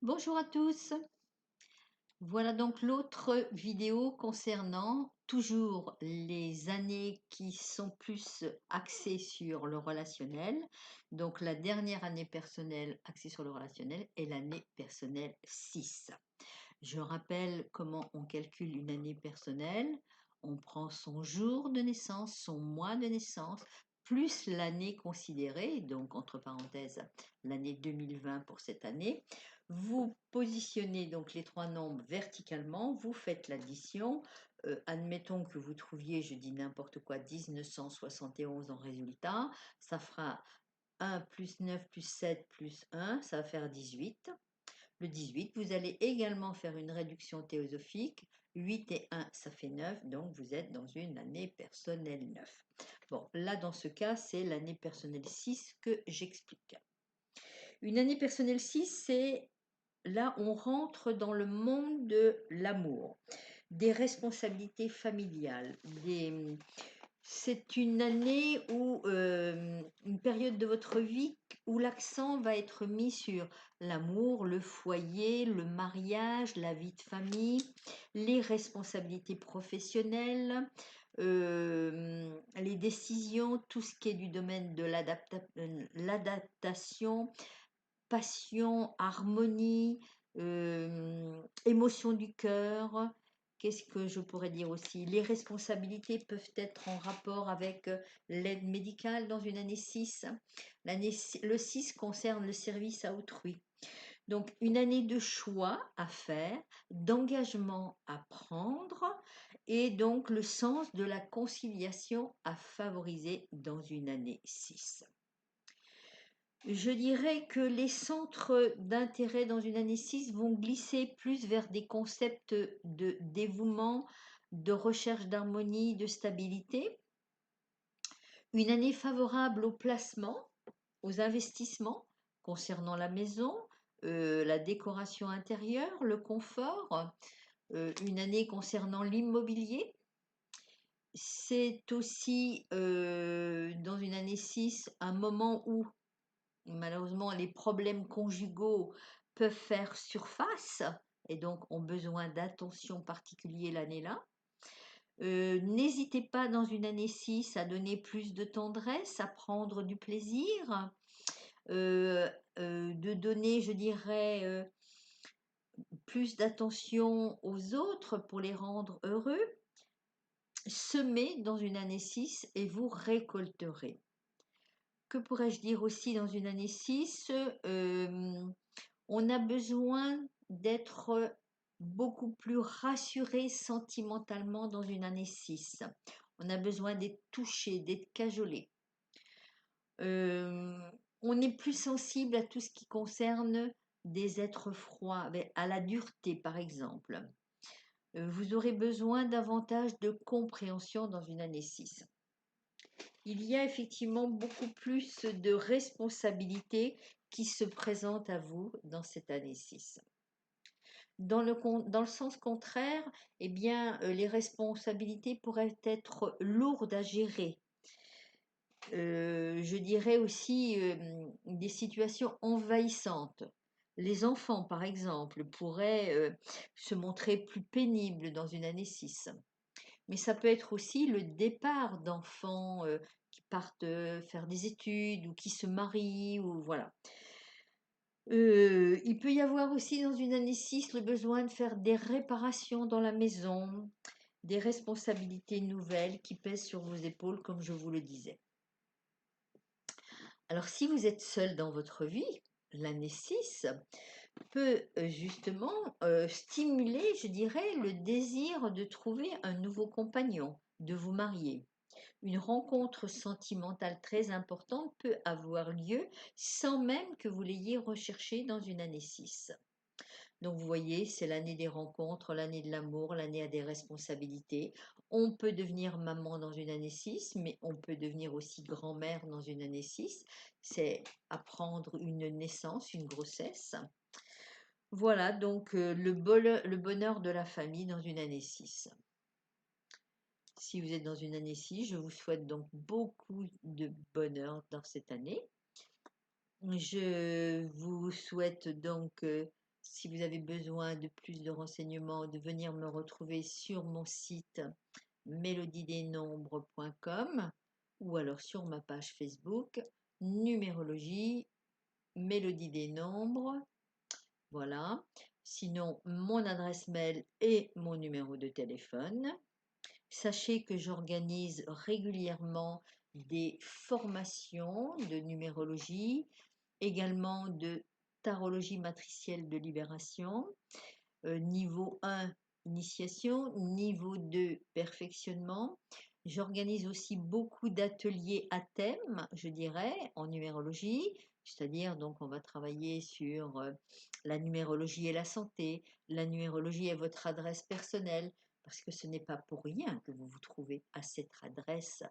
Bonjour à tous. Voilà donc l'autre vidéo concernant toujours les années qui sont plus axées sur le relationnel. Donc la dernière année personnelle axée sur le relationnel est l'année personnelle 6. Je rappelle comment on calcule une année personnelle. On prend son jour de naissance, son mois de naissance, plus l'année considérée, donc entre parenthèses l'année 2020 pour cette année. Vous positionnez donc les trois nombres verticalement, vous faites l'addition. Admettons que vous trouviez, je dis n'importe quoi, 1971 en résultat, ça fera 1 plus 9 plus 7 plus 1, ça va faire 18. Le 18, vous allez également faire une réduction théosophique. 8 et 1, ça fait 9, donc vous êtes dans une année personnelle 9. Bon, là, dans ce cas, c'est l'année personnelle 6 que j'explique. Une année personnelle 6, c'est là, on rentre dans le monde de l'amour, des responsabilités familiales, c'est une année où, une période de votre vie où l'accent va être mis sur l'amour, le foyer, le mariage, la vie de famille, les responsabilités professionnelles, les décisions, tout ce qui est du domaine de l'adaptation, passion, harmonie, émotion du cœur. Qu'est-ce que je pourrais dire aussi? Les responsabilités peuvent être en rapport avec l'aide médicale dans une année 6. Le 6 concerne le service à autrui. Donc, une année de choix à faire, d'engagement à prendre et donc le sens de la conciliation à favoriser dans une année 6. Je dirais que les centres d'intérêt dans une année 6 vont glisser plus vers des concepts de dévouement, de recherche d'harmonie, de stabilité. Une année favorable au placement, aux investissements concernant la maison, la décoration intérieure, le confort. Une année concernant l'immobilier. C'est aussi dans une année 6 un moment où malheureusement, les problèmes conjugaux peuvent faire surface et donc ont besoin d'attention particulière l'année-là. N'hésitez pas dans une année 6 à donner plus de tendresse, à prendre du plaisir, de donner, je dirais, plus d'attention aux autres pour les rendre heureux. Semez dans une année 6 et vous récolterez. Que pourrais-je dire aussi dans une année 6? On a besoin d'être beaucoup plus rassuré sentimentalement dans une année 6. On a besoin d'être touché, d'être cajolé. On est plus sensible à tout ce qui concerne des êtres froids, à la dureté par exemple. Vous aurez besoin davantage de compréhension dans une année 6. Il y a effectivement beaucoup plus de responsabilités qui se présentent à vous dans cette année 6. Dans le sens contraire, eh bien, les responsabilités pourraient être lourdes à gérer. Je dirais aussi des situations envahissantes. Les enfants, par exemple, pourraient se montrer plus pénibles dans une année 6. Mais ça peut être aussi le départ d'enfants qui partent faire des études ou qui se marient ou voilà. Il peut y avoir aussi dans une année 6 le besoin de faire des réparations dans la maison, des responsabilités nouvelles qui pèsent sur vos épaules, comme je vous le disais. Alors, si vous êtes seul dans votre vie, l'année 6 peut justement stimuler, je dirais, le désir de trouver un nouveau compagnon, de vous marier. Une rencontre sentimentale très importante peut avoir lieu sans même que vous l'ayez recherché dans une année 6. Donc vous voyez, c'est l'année des rencontres, l'année de l'amour, l'année à des responsabilités. On peut devenir maman dans une année 6, mais on peut devenir aussi grand-mère dans une année 6. C'est apprendre une naissance, une grossesse. Voilà donc le bonheur de la famille dans une année 6. Si vous êtes dans une année 6, je vous souhaite donc beaucoup de bonheur dans cette année. Je vous souhaite donc si vous avez besoin de plus de renseignements, de venir me retrouver sur mon site mélodiedesnombres.com ou alors sur ma page Facebook, numérologie, Mélodie des Nombres. Voilà. Sinon, mon adresse mail et mon numéro de téléphone. Sachez que j'organise régulièrement des formations de numérologie, également de tarologie matricielle de libération, niveau 1, initiation, niveau 2, perfectionnement. J'organise aussi beaucoup d'ateliers à thème, je dirais, en numérologie, c'est-à-dire donc on va travailler sur la numérologie et la santé, la numérologie et votre adresse personnelle, parce que ce n'est pas pour rien que vous vous trouvez à cette adresse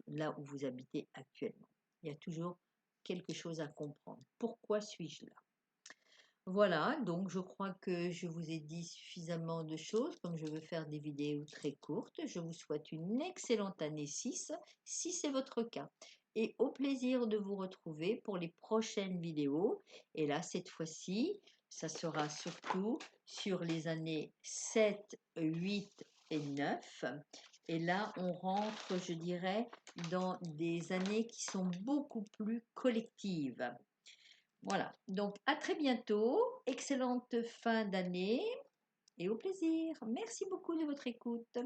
là où vous habitez actuellement. Il y a toujours quelque chose à comprendre. Pourquoi suis-je là? Voilà, donc je crois que je vous ai dit suffisamment de choses, comme je veux faire des vidéos très courtes. Je vous souhaite une excellente année 6, si c'est votre cas. Et au plaisir de vous retrouver pour les prochaines vidéos. Et là, cette fois-ci, ça sera surtout sur les années 7, 8 et 9. Et là, on rentre, je dirais, dans des années qui sont beaucoup plus collectives. Voilà, donc à très bientôt, excellente fin d'année et au plaisir. Merci beaucoup de votre écoute.